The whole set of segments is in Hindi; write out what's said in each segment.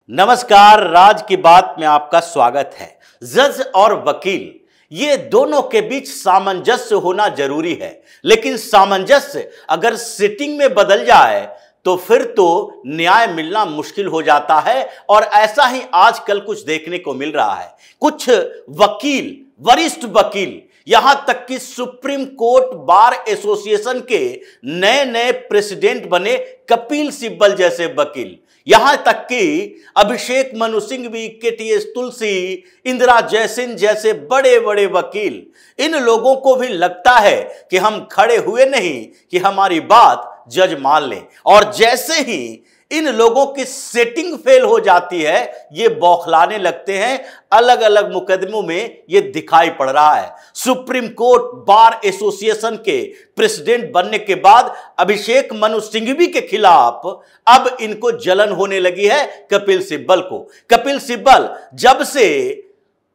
नमस्कार, राज की बात में आपका स्वागत है। जज और वकील ये दोनों के बीच सामंजस्य होना जरूरी है, लेकिन सामंजस्य अगर सिटिंग में बदल जाए तो फिर तो न्याय मिलना मुश्किल हो जाता है। और ऐसा ही आजकल कुछ देखने को मिल रहा है। कुछ वकील, वरिष्ठ वकील, यहां तक कि सुप्रीम कोर्ट बार एसोसिएशन के नए नए प्रेसिडेंट बने कपिल सिब्बल जैसे वकील, यहां तक कि अभिषेक मनु सिंघवी, केटीएस तुलसी, इंदिरा जयसिंह जैसे बड़े बड़े वकील, इन लोगों को भी लगता है कि हम खड़े हुए नहीं कि हमारी बात जज मान लें। और जैसे ही इन लोगों की सेटिंग फेल हो जाती है, ये बौखलाने लगते हैं। अलग अलग मुकदमों में ये दिखाई पड़ रहा है। सुप्रीम कोर्ट बार एसोसिएशन के प्रेसिडेंट बनने के बाद अभिषेक मनु सिंघवी के खिलाफ अब इनको जलन होने लगी है कपिल सिब्बल को। कपिल सिब्बल जब से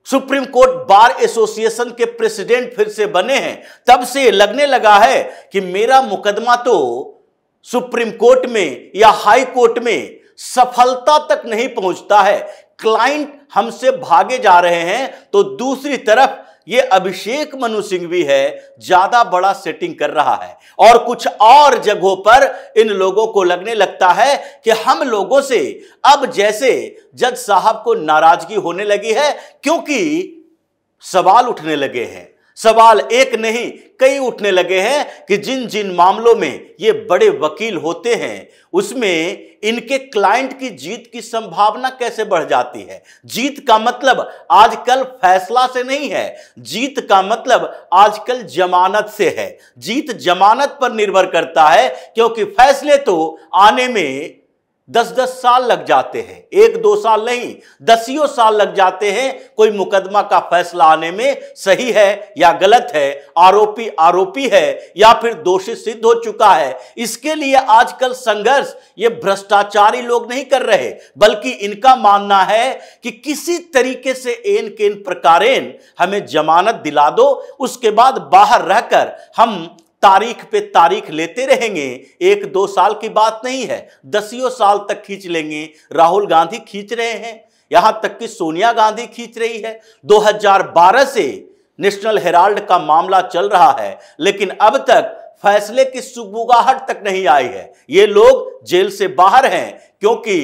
सुप्रीम कोर्ट बार एसोसिएशन के प्रेसिडेंट फिर से बने हैं, तब से लगने लगा है कि मेरा मुकदमा तो सुप्रीम कोर्ट में या हाई कोर्ट में सफलता तक नहीं पहुंचता है, क्लाइंट हमसे भागे जा रहे हैं। तो दूसरी तरफ ये अभिषेक मनु सिंघवी है, ज्यादा बड़ा सेटिंग कर रहा है। और कुछ और जगहों पर इन लोगों को लगने लगता है कि हम लोगों से अब जैसे जज साहब को नाराजगी होने लगी है, क्योंकि सवाल उठने लगे हैं। सवाल एक नहीं कई उठने लगे हैं कि जिन जिन मामलों में ये बड़े वकील होते हैं, उसमें इनके क्लाइंट की जीत की संभावना कैसे बढ़ जाती है। जीत का मतलब आजकल फैसला से नहीं है, जीत का मतलब आजकल जमानत से है। जीत जमानत पर निर्भर करता है, क्योंकि फैसले तो आने में 10-10 साल लग जाते हैं, 1-2 साल नहीं, 10 साल लग जाते हैं कोई मुकदमा का फैसला आने में। सही है या गलत है, आरोपी आरोपी है या फिर दोषी सिद्ध हो चुका है, इसके लिए आजकल संघर्ष ये भ्रष्टाचारी लोग नहीं कर रहे, बल्कि इनका मानना है कि किसी तरीके से एन केन प्रकारेण हमें जमानत दिला दो, उसके बाद बाहर रहकर हम तारीख पे तारीख लेते रहेंगे। 1-2 साल की बात नहीं है, 10 साल तक खींच लेंगे। राहुल गांधी खींच रहे हैं, यहां तक कि सोनिया गांधी खींच रही है। 2012 से नेशनल हेराल्ड का मामला चल रहा है, लेकिन अब तक फैसले की सुगबुगाहट तक नहीं आई है। ये लोग जेल से बाहर हैं क्योंकि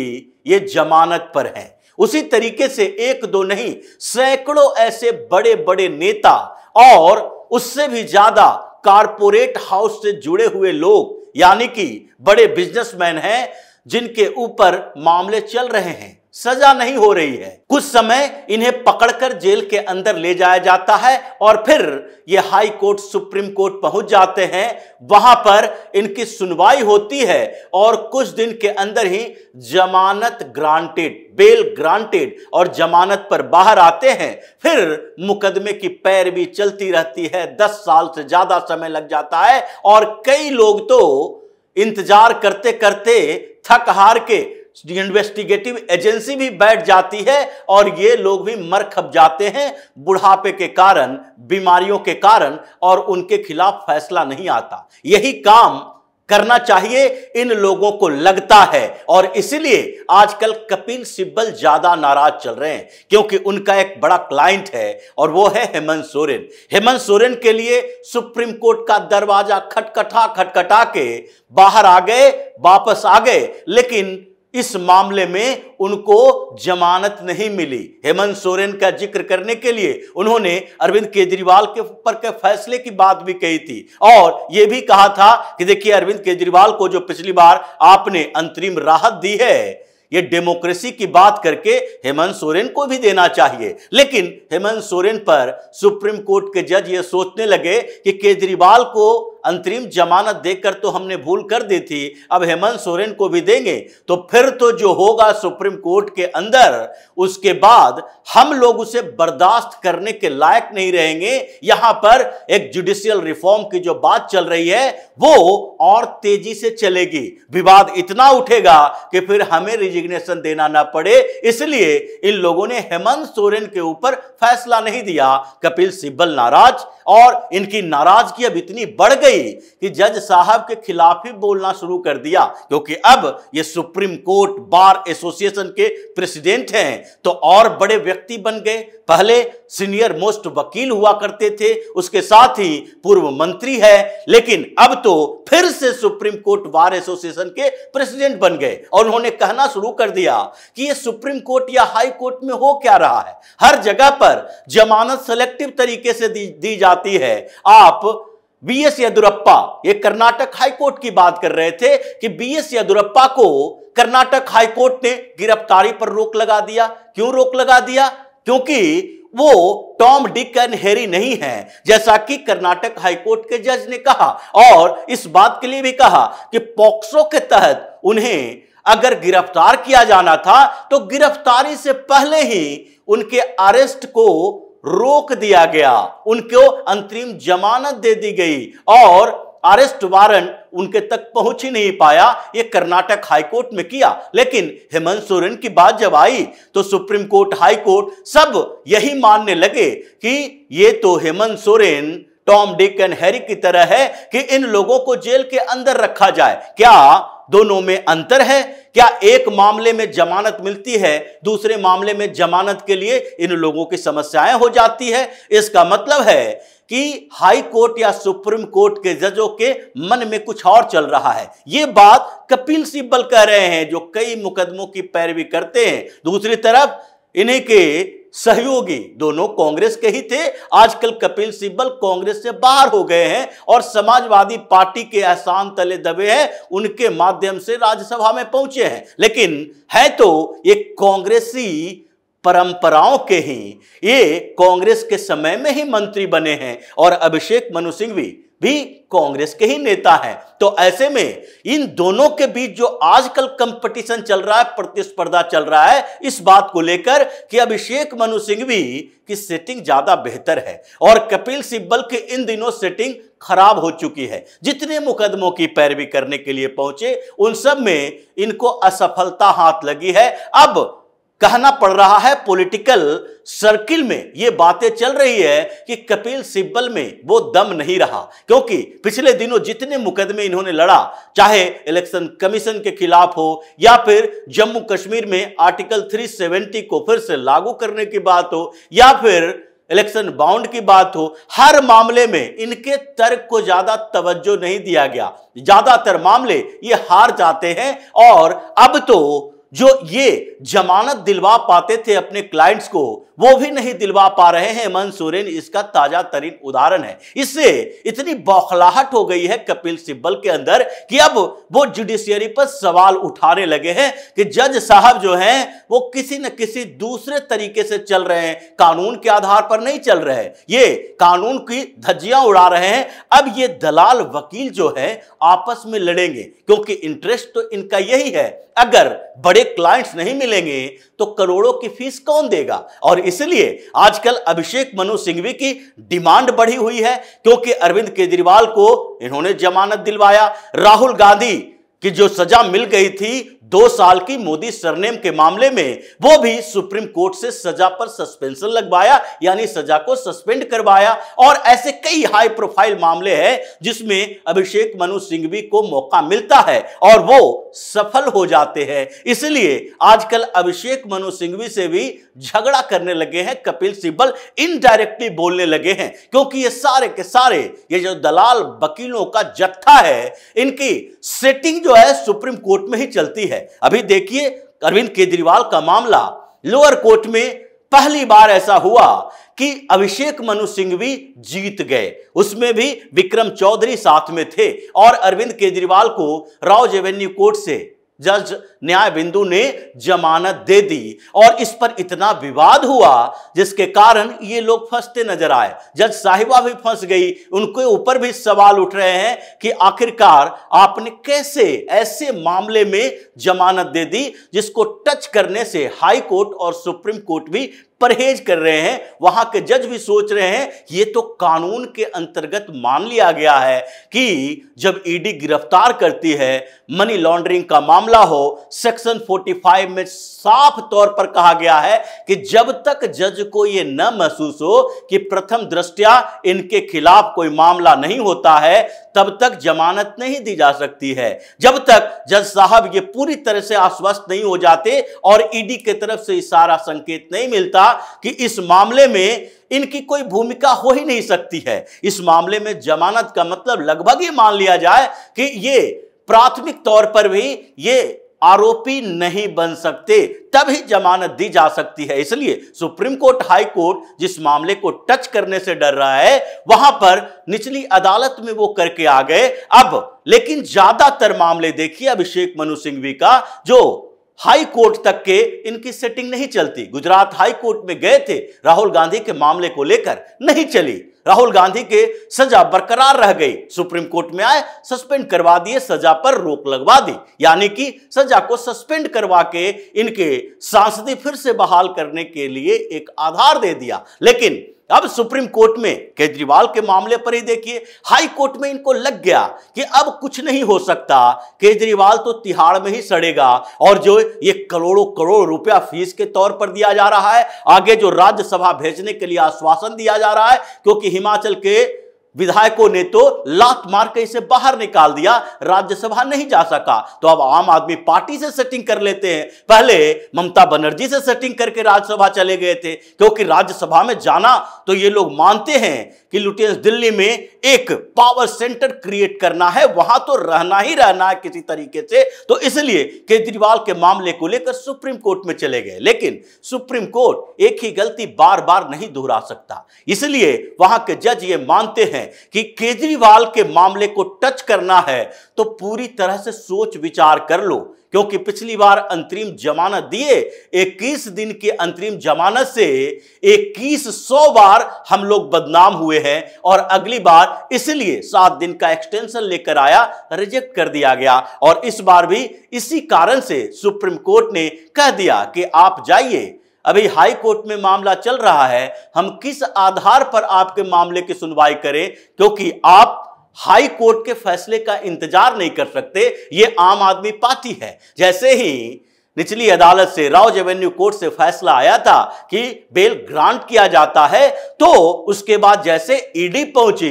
ये जमानत पर हैं। उसी तरीके से 1-2 नहीं, सैकड़ों ऐसे बड़े बड़े नेता और उससे भी ज्यादा कारपोरेट हाउस से जुड़े हुए लोग, यानी कि बड़े बिजनेसमैन हैं, जिनके ऊपर मामले चल रहे हैं, सजा नहीं हो रही है। कुछ समय इन्हें पकड़कर जेल के अंदर ले जाया जाता है और फिर ये हाई कोर्ट, सुप्रीम कोर्ट पहुंच जाते हैं। वहां पर इनकी सुनवाई होती है और कुछ दिन के अंदर ही जमानत ग्रांटेड, बेल ग्रांटेड और जमानत पर बाहर आते हैं। फिर मुकदमे की पैरवी चलती रहती है, 10 साल से ज्यादा समय लग जाता है और कई लोग तो इंतजार करते करते थक हार के इन्वेस्टिगेटिव एजेंसी भी बैठ जाती है और ये लोग भी मर खप जाते हैं बुढ़ापे के कारण, बीमारियों के कारण, और उनके खिलाफ फैसला नहीं आता। यही काम करना चाहिए इन लोगों को लगता है, और इसलिए आजकल कपिल सिब्बल ज्यादा नाराज चल रहे हैं, क्योंकि उनका एक बड़ा क्लाइंट है और वो है हेमंत सोरेन। हेमंत सोरेन के लिए सुप्रीम कोर्ट का दरवाजा खटखटा के बाहर आ गए, वापस आ गए, लेकिन इस मामले में उनको जमानत नहीं मिली। हेमंत सोरेन का जिक्र करने के लिए उन्होंने अरविंद केजरीवाल के ऊपर के फैसले की बात भी कही थी और यह भी कहा था कि देखिए, अरविंद केजरीवाल को जो पिछली बार आपने अंतरिम राहत दी है, ये डेमोक्रेसी की बात करके हेमंत सोरेन को भी देना चाहिए। लेकिन हेमंत सोरेन पर सुप्रीम कोर्ट के जज ये सोचने लगे कि केजरीवाल को अंतरिम जमानत देकर तो हमने भूल कर दी थी, अब हेमंत सोरेन को भी देंगे तो फिर तो जो होगा सुप्रीम कोर्ट के अंदर, उसके बाद हम लोग उसे बर्दाश्त करने के लायक नहीं रहेंगे। यहां पर एक जुडिशियल रिफॉर्म की जो बात चल रही है वो और तेजी से चलेगी, विवाद इतना उठेगा कि फिर हमें रिजिग्नेशन देना ना पड़े। इसलिए इन लोगों ने हेमंत सोरेन के ऊपर फैसला नहीं दिया। कपिल सिब्बल नाराज और इनकी नाराजगी अब इतनी बढ़ गई कि जज साहब के खिलाफ ही बोलना शुरू कर दिया, क्योंकि अब ये सुप्रीम कोर्ट बार एसोसिएशन के प्रेसिडेंट हैं तो और बड़े व्यक्ति बन गए। पहले सीनियर मोस्ट वकील हुआ करते थे, उसके साथ ही पूर्व मंत्री है, लेकिन अब तो फिर से सुप्रीम कोर्ट बार एसोसिएशन के प्रेसिडेंट बन गए और उन्होंने कहना शुरू कर दिया कि ये सुप्रीम कोर्ट या हाई कोर्ट में हो क्या रहा है। हर जगह पर जमानत सेलेक्टिव तरीके से दी जाती है। आप बीएस येदुरप्पा, ये कर्नाटक हाई कोर्ट की बात कर रहे थे कि बीएस येदुरप्पा को कर्नाटक हाई कोर्ट ने गिरफ्तारी पर रोक लगा दिया। क्यों रोक लगा दिया? क्योंकि वो टॉम डिक एंड हैरी नहीं है, जैसा कि कर्नाटक हाईकोर्ट के जज ने कहा, और इस बात के लिए भी कहा कि पॉक्सो के तहत उन्हें अगर गिरफ्तार किया जाना था तो गिरफ्तारी से पहले ही उनके अरेस्ट को रोक दिया गया, उनको अंतरिम जमानत दे दी गई और अरेस्ट वारंट उनके तक पहुंच ही नहीं पाया। ये कर्नाटक हाईकोर्ट में किया, लेकिन हेमंत सोरेन की बात जब आई तो सुप्रीम कोर्ट, हाई कोर्ट सब यही मानने लगे कि ये तो Hemant Soren Tom Dick and Harry की तरह है कि इन लोगों को जेल के अंदर रखा जाए। क्या दोनों में अंतर है? क्या एक मामले में जमानत मिलती है, दूसरे मामले में जमानत के लिए इन लोगों की समस्याएं हो जाती है? इसका मतलब है कि हाई कोर्ट या सुप्रीम कोर्ट के जजों के मन में कुछ और चल रहा है। यह बात कपिल सिब्बल कह रहे हैं, जो कई मुकदमों की पैरवी करते हैं। दूसरी तरफ इन्हीं के सहयोगी दोनों कांग्रेस के ही थे, आजकल कपिल सिब्बल कांग्रेस से बाहर हो गए हैं और समाजवादी पार्टी के एहसान तले दबे हैं, उनके माध्यम से राज्यसभा में पहुंचे हैं। लेकिन है तो ये कांग्रेसी परंपराओं के ही, ये कांग्रेस के समय में ही मंत्री बने हैं और अभिषेक मनु सिंघवी भी कांग्रेस के ही नेता हैं। तो ऐसे में इन दोनों के बीच जो आजकल कंपटीशन चल रहा है, प्रतिस्पर्धा चल रहा है, इस बात को लेकर कि अभिषेक मनु सिंघवी की सेटिंग ज्यादा बेहतर है और कपिल सिब्बल की इन दिनों सेटिंग खराब हो चुकी है। जितने मुकदमों की पैरवी करने के लिए पहुंचे उन सब में इनको असफलता हाथ लगी है। अब कहना पड़ रहा है, पॉलिटिकल सर्किल में यह बातें चल रही है कि कपिल सिब्बल में वो दम नहीं रहा, क्योंकि पिछले दिनों जितने मुकदमे इन्होंने लड़ा, चाहे इलेक्शन कमीशन के खिलाफ हो या फिर जम्मू कश्मीर में आर्टिकल 370 को फिर से लागू करने की बात हो या फिर इलेक्शन बाउंड की बात हो, हर मामले में इनके तर्क को ज्यादा तवज्जो नहीं दिया गया। ज्यादातर मामले ये हार जाते हैं और अब तो जो ये जमानत दिलवा पाते थे अपने क्लाइंट्स को, वो भी नहीं दिलवा पा रहे हैं। हेमंत सोरेन इसका ताजा तरीन उदाहरण है। इससे इतनी बौखलाहट हो गई है कपिल सिब्बल के अंदर कि अब वो जुडिशियरी पर सवाल उठाने लगे हैं कि जज साहब जो हैं वो किसी न किसी दूसरे तरीके से चल रहे हैं, कानून के आधार पर नहीं चल रहे हैं, ये कानून की धज्जियां उड़ा रहे हैं। अब ये दलाल वकील जो है आपस में लड़ेंगे, क्योंकि इंटरेस्ट तो इनका यही है, अगर बड़े क्लाइंट्स नहीं मिलेंगे तो करोड़ों की फीस कौन देगा। और इसलिए आजकल अभिषेक मनु सिंघवी की डिमांड बढ़ी हुई है, क्योंकि अरविंद केजरीवाल को इन्होंने जमानत दिलवाया, राहुल गांधी की जो सजा मिल गई थी 2 साल की मोदी सरनेम के मामले में, वो भी सुप्रीम कोर्ट से सजा पर सस्पेंशन लगवाया, यानी सजा को सस्पेंड करवाया। और ऐसे कई हाई प्रोफाइल मामले हैं जिसमें अभिषेक मनु सिंघवी को मौका मिलता है और वो सफल हो जाते हैं। इसलिए आजकल अभिषेक मनु सिंघवी से भी झगड़ा करने लगे हैं कपिल सिब्बल, इनडायरेक्टली बोलने लगे हैं, क्योंकि ये सारे के सारे ये जो दलाल वकीलों का जत्था है, इनकी सेटिंग जो है सुप्रीम कोर्ट में ही चलती है। अभी देखिए अरविंद केजरीवाल का मामला लोअर कोर्ट में पहली बार ऐसा हुआ कि अभिषेक मनु सिंघवी जीत गए, उसमें भी विक्रम चौधरी साथ में थे और अरविंद केजरीवाल को राउज एवेन्यू कोर्ट से जज न्याय बिंदु ने जमानत दे दी और इस पर इतना विवाद हुआ जिसके कारण ये लोग फंसते नजर आए। जज साहिबा भी फंस गई, उनके ऊपर भी सवाल उठ रहे हैं कि आखिरकार आपने कैसे ऐसे मामले में जमानत दे दी जिसको टच करने से हाई कोर्ट और सुप्रीम कोर्ट भी परहेज कर रहे हैं। वहां के जज भी सोच रहे हैं ये तो कानून के अंतर्गत मान लिया गया है कि जब ईडी गिरफ्तार करती है, मनी लॉन्ड्रिंग का मामला हो, सेक्शन 45 में साफ तौर पर कहा गया है कि जब तक जज को यह न महसूस हो कि प्रथम दृष्टया इनके खिलाफ कोई मामला नहीं होता है, तब तक जमानत नहीं दी जा सकती है। जब तक जज साहब ये पूरी तरह से आश्वस्त नहीं हो जाते और ईडी की तरफ से इशारा संकेत नहीं मिलता कि इस मामले में इनकी कोई भूमिका हो ही नहीं सकती है, इस मामले में जमानत का मतलब लगभग ये मान लिया जाए कि ये प्राथमिक तौर पर भी ये आरोपी नहीं बन सकते, तभी जमानत दी जा सकती है। इसलिए सुप्रीम कोर्ट, हाई कोर्ट जिस मामले को टच करने से डर रहा है, वहां पर निचली अदालत में वो करके आ गए। अब लेकिन ज्यादातर मामले देखिए अभिषेक मनु सिंघवी का, जो हाई कोर्ट तक के इनकी सेटिंग नहीं चलती। गुजरात हाई कोर्ट में गए थे राहुल गांधी के मामले को लेकर, नहीं चली। राहुल गांधी के सजा बरकरार रह गई। सुप्रीम कोर्ट में आए, सस्पेंड करवा दिए, सजा पर रोक लगवा दी, यानी कि सजा को सस्पेंड करवा के इनके सांसदी फिर से बहाल करने के लिए एक आधार दे दिया। लेकिन अब सुप्रीम कोर्ट में केजरीवाल के मामले पर ही देखिए, हाई कोर्ट में इनको लग गया कि अब कुछ नहीं हो सकता, केजरीवाल तो तिहाड़ में ही सड़ेगा। और जो ये करोड़ों करोड़ रुपया फीस के तौर पर दिया जा रहा है, आगे जो राज्यसभा भेजने के लिए आश्वासन दिया जा रहा है, क्योंकि हिमाचल के विधायकों ने तो लात मार के इसे बाहर निकाल दिया, राज्यसभा नहीं जा सका, तो अब आम आदमी पार्टी से सेटिंग कर लेते हैं। पहले ममता बनर्जी से सेटिंग करके राज्यसभा चले गए थे, क्योंकि राज्यसभा में जाना तो ये लोग मानते हैं कि लुटियंस दिल्ली में एक पावर सेंटर क्रिएट करना है, वहां तो रहना ही रहना है किसी तरीके से। तो इसलिए केजरीवाल के मामले को लेकर सुप्रीम कोर्ट में चले गए। लेकिन सुप्रीम कोर्ट एक ही गलती बार बार नहीं दोहरा सकता, इसलिए वहां के जज ये मानते हैं कि केजरीवाल के मामले को टच करना है तो पूरी तरह से सोच विचार कर लो, क्योंकि पिछली बार अंतरिम जमानत दिए, 21 दिन की अंतरिम जमानत से 2100 बार हम लोग बदनाम हुए हैं, और अगली बार इसलिए 7 दिन का एक्सटेंशन लेकर आया, रिजेक्ट कर दिया गया। और इस बार भी इसी कारण से सुप्रीम कोर्ट ने कह दिया कि आप जाइए, अभी हाई कोर्ट में मामला चल रहा है, हम किस आधार पर आपके मामले की सुनवाई करें, क्योंकि आप हाई कोर्ट के फैसले का इंतजार नहीं कर सकते। ये आम आदमी पार्टी है। जैसे ही निचली अदालत से, राउज एवेन्यू कोर्ट से फैसला आया था कि बेल ग्रांट किया जाता है, तो उसके बाद जैसे ईडी पहुंची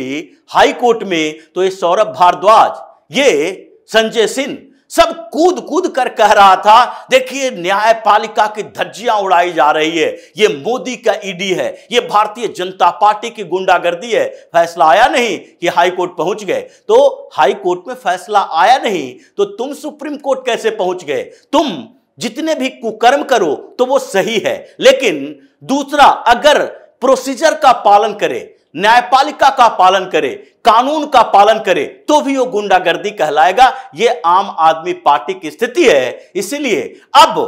हाई कोर्ट में, तो ये सौरभ भारद्वाज, ये संजय सिंह सब कूद कूद कर कह रहा था, देखिए न्यायपालिका की धज्जियां उड़ाई जा रही है, ये मोदी का ईडी है, ये भारतीय जनता पार्टी की गुंडागर्दी है। फैसला आया नहीं कि हाई कोर्ट पहुंच गए, तो हाई कोर्ट में फैसला आया नहीं तो तुम सुप्रीम कोर्ट कैसे पहुंच गए? तुम जितने भी कुकर्म करो तो वो सही है, लेकिन दूसरा अगर प्रोसीजर का पालन करे, न्यायपालिका का पालन करे, कानून का पालन करे, तो भी वो गुंडागर्दी कहलाएगा। ये आम आदमी पार्टी की स्थिति है। इसलिए अब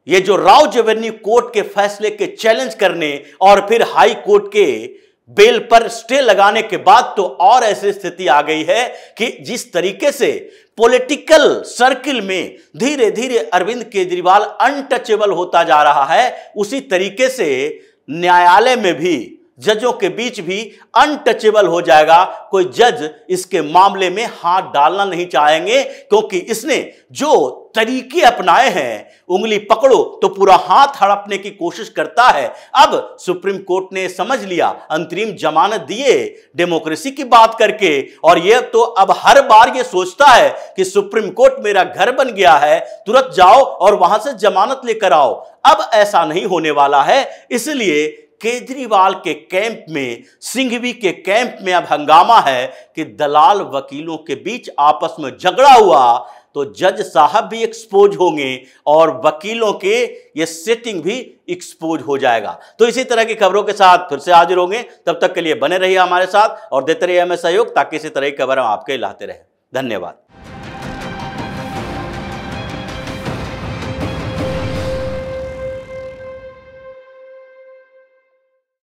ये जो राउज एवेन्यू कोर्ट के फैसले के चैलेंज करने और फिर हाई कोर्ट के बेल पर स्टे लगाने के बाद तो और ऐसी स्थिति आ गई है कि जिस तरीके से पॉलिटिकल सर्किल में धीरे धीरे अरविंद केजरीवाल अनटचेबल होता जा रहा है, उसी तरीके से न्यायालय में भी, जजों के बीच भी अनटचेबल हो जाएगा। कोई जज इसके मामले में हाथ डालना नहीं चाहेंगे, क्योंकि इसने जो तरीके अपनाए हैं, उंगली पकड़ो तो पूरा हाथ हड़पने की कोशिश करता है। अब सुप्रीम कोर्ट ने समझ लिया, अंतरिम जमानत दिए डेमोक्रेसी की बात करके, और यह तो अब हर बार यह सोचता है कि सुप्रीम कोर्ट मेरा घर बन गया है, तुरंत जाओ और वहां से जमानत लेकर आओ। अब ऐसा नहीं होने वाला है। इसलिए केजरीवाल के कैंप में, सिंघवी के कैंप में अब हंगामा है कि दलाल वकीलों के बीच आपस में झगड़ा हुआ तो जज साहब भी एक्सपोज होंगे और वकीलों के ये सेटिंग भी एक्सपोज हो जाएगा। तो इसी तरह की खबरों के साथ फिर से हाजिर होंगे। तब तक के लिए बने रहिए हमारे साथ और देते रहिए हमें सहयोग, ताकि इसी तरह की खबर हम आपके लाते रहें। धन्यवाद।